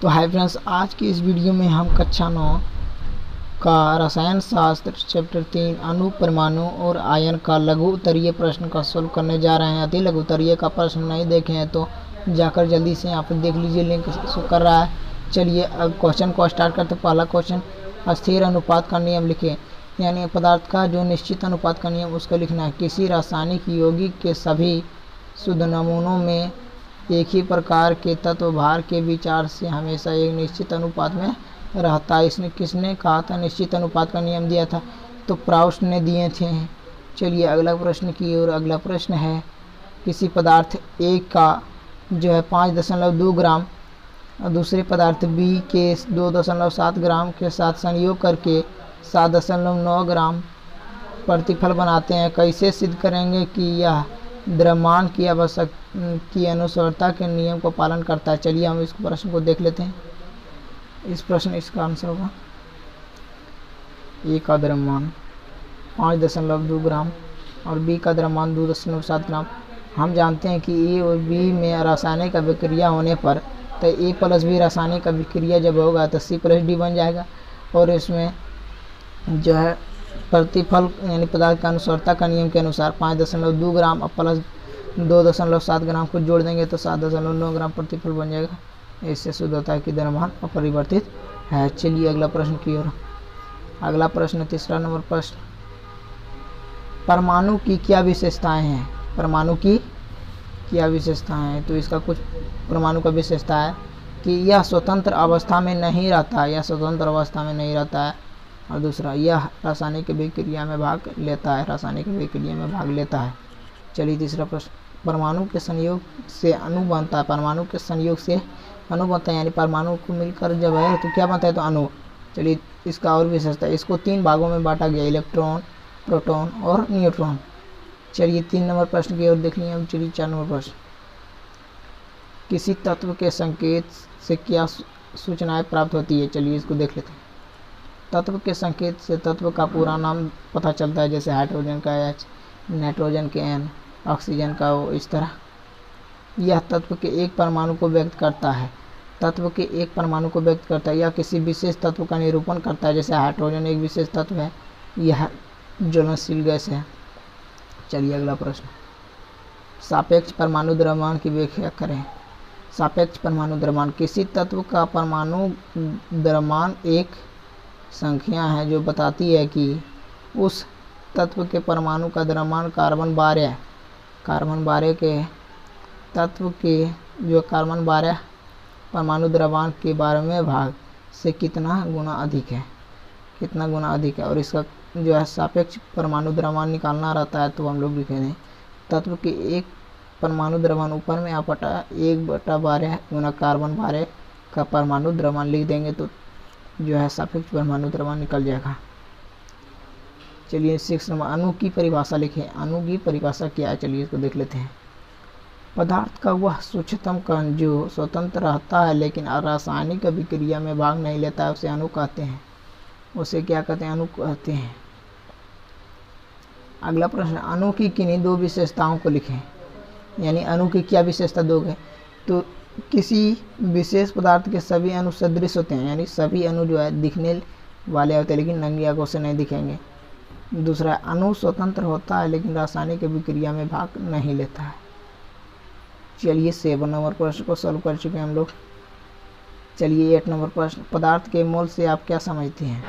तो hi friends, आज की इस वीडियो में हम कक्षा 9 का रसायन शास्त्र चैप्टर 3 अणु, परमाणु और आयन का लघु उत्तरीय प्रश्न का सोल्व करने जा रहे हैं। यदि लघु उत्तरीय का प्रश्न नहीं देखे हैं तो जाकर जल्दी से यहाँ पर देख लीजिए, लिंक शो कर रहा है। चलिए अब क्वेश्चन को स्टार्ट करते हैं। पहला क्वेश्चन, अस्थिर अनुपात का नियम लिखें। यानी पदार्थ का जो निश्चित अनुपात का नियम उसको लिखना है। किसी रासायनिक यौगिक के सभी शुद्ध नमूनों में एक ही प्रकार के तत्व भार के विचार से हमेशा एक निश्चित अनुपात में रहता है। इसने किसने कहा था, निश्चित अनुपात का नियम दिया था? तो प्राउस्ट ने दिए थे। चलिए अगला प्रश्न की ओर। अगला प्रश्न है, किसी पदार्थ A का जो है 5.2 ग्राम और दूसरे पदार्थ B के 2.7 ग्राम के साथ संयोग करके 7.9 ग्राम प्रतिफल बनाते हैं। कैसे सिद्ध करेंगे कि यह द्रव्यमान की अनुसारता के नियम को पालन करता है? चलिए हम इस प्रश्न को देख लेते हैं। इस प्रश्न इसका आंसर होगा A का द्रव्यमान 5.2 ग्राम और B का द्रव्यमान 2.7 ग्राम। हम जानते हैं कि A और B में रासायनिक अभिक्रिया होने पर तो A प्लस B रासायनिक अभिक्रिया जब होगा तो C प्लस D बन जाएगा। और इसमें जो है प्रतिफल यानी पदार्थ का अनुसारता का नियम के अनुसार 5.2 ग्राम और प्लस 2.7 ग्राम को जोड़ देंगे तो 7.9 ग्राम प्रतिफल बन जाएगा। इससे सिद्ध होता है कि द्रव्यमान अपरिवर्तित है। चलिए अगला प्रश्न की ओर। अगला प्रश्न, तीसरा नंबर प्रश्न, परमाणु की क्या विशेषताएं हैं? परमाणु की क्या विशेषताएं हैं? तो इसका कुछ परमाणु का विशेषता है कि यह स्वतंत्र अवस्था में नहीं रहता है, यह स्वतंत्र अवस्था में नहीं रहता है। और दूसरा, यह रासायनिक अभिक्रिया में भाग लेता है, रासायनिक अभिक्रिया में भाग लेता है। चलिए तीसरा प्रश्न, परमाणु के संयोग से अणु बनता है। परमाणु के संयोग से अणु बनता है, यानी परमाणु को मिलकर जब है तो क्या बनता है? तो अणु। चलिए इसका और विशेषता, इसको 3 भागों में बांटा गया, इलेक्ट्रॉन, प्रोटॉन और न्यूट्रॉन। चलिए 3 नंबर प्रश्न की ओर देख लिए हम। चलिए 4 नंबर प्रश्न, किसी तत्व के संकेत से क्या सूचनाएं प्राप्त होती है? चलिए इसको देख लेते हैं। तत्व के संकेत से तत्व का पूरा नाम पता चलता है, जैसे हाइड्रोजन का H, नाइट्रोजन के N, ऑक्सीजन का O, इस तरह। यह तत्व के एक परमाणु को व्यक्त करता है, तत्व के एक परमाणु को व्यक्त करता है। यह किसी विशेष तत्व का निरूपण करता है, जैसे हाइड्रोजन एक विशेष तत्व है, यह ज्वलनशील गैस है। चलिए अगला प्रश्न, सापेक्ष परमाणु द्रव्यमान की व्याख्या करें। सापेक्ष परमाणु द्रव्यमान, किसी तत्व का परमाणु द्रव्यमान एक संख्या है जो बताती है कि उस तत्व के परमाणु का द्रव्यमान कार्बन 12 के तत्व के जो कार्बन 12 परमाणु द्रव्यमान के 12वें भाग से कितना गुना अधिक है। और इसका जो है सापेक्ष परमाणु द्रव्यमान निकालना रहता है तो हम लोग लिखेंगे तत्व के एक परमाणु द्रव्यमान ऊपर में आपटा 1/12 गुना कार्बन 12 का परमाणु द्रव्यमान लिख देंगे तो जो है सापेक्ष परमाणु द्रव्यमान निकल जाएगा। चलिए 6 नंबर, अणु की परिभाषा लिखें। अणु की परिभाषा क्या है? चलिए इसको देख लेते हैं। पदार्थ का वह सूक्ष्मतम कण जो स्वतंत्र रहता है लेकिन रासायनिक अभिक्रिया में भाग नहीं लेता है उसे अणु कहते हैं। उसे क्या कहते हैं? अणु कहते हैं। अगला प्रश्न, अणु की किन्हीं 2 विशेषताओं को लिखें। यानी अणु की क्या विशेषता दोगे? तो किसी विशेष पदार्थ के सभी अणु सदृश होते हैं, यानी सभी अणु जो है दिखने वाले होते हैं लेकिन नंगी आंखों से नहीं दिखेंगे। दूसरा, अणु स्वतंत्र होता है लेकिन रासायनिक अभिक्रिया में भाग नहीं लेता है। चलिए 7 नंबर प्रश्न को सॉल्व कर चुके हैं हम लोग। चलिए 8 नंबर प्रश्न, पदार्थ के मोल से आप क्या समझते हैं?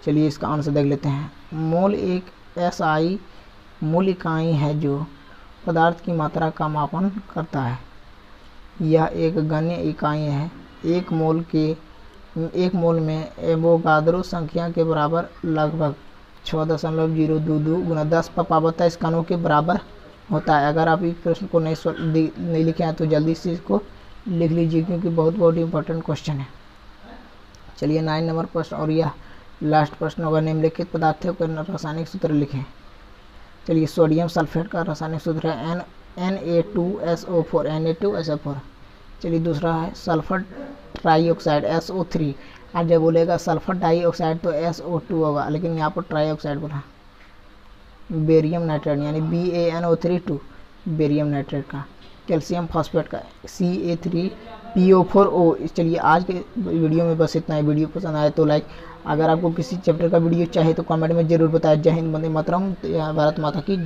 चलिए इसका आंसर देख लेते हैं। मोल एक SI मूल इकाई है जो पदार्थ की मात्रा का मापन करता है। यह एक गण्य इकाई है। एक मोल में एवोगाद्रो संख्या के बराबर लगभग 6.022 गुना 10⁻23 कणों के बराबर होता है। अगर आप इस प्रश्न को नहीं लिखे हैं तो जल्दी से इसको लिख लीजिए क्योंकि बहुत इंपॉर्टेंट क्वेश्चन है। चलिए 9 नंबर प्रश्न और यह लास्ट प्रश्न होगा। निम्नलिखित पदार्थों का रासायनिक सूत्र लिखें। चलिए सोडियम सल्फेट का रासायनिक सूत्र है Na2SO4। चलिए दूसरा है सल्फर ट्राईऑक्साइड SO3। आज जब बोलेगा सल्फर डाइऑक्साइड तो SO2 होगा, लेकिन यहाँ पर ट्राईऑक्साइड बोला। बेरियम नाइट्रेट यानी BaNO3 बेरियम नाइट्रेट का। कैल्शियम फॉस्फेट का CA3 PO4O। चलिए आज के वीडियो में बस इतना ही। वीडियो पसंद आए तो लाइक, अगर आपको किसी चैप्टर का वीडियो चाहिए तो कमेंट में ज़रूर बताएं। जय हिंद, वंदे मातरम, भारत माता की जय।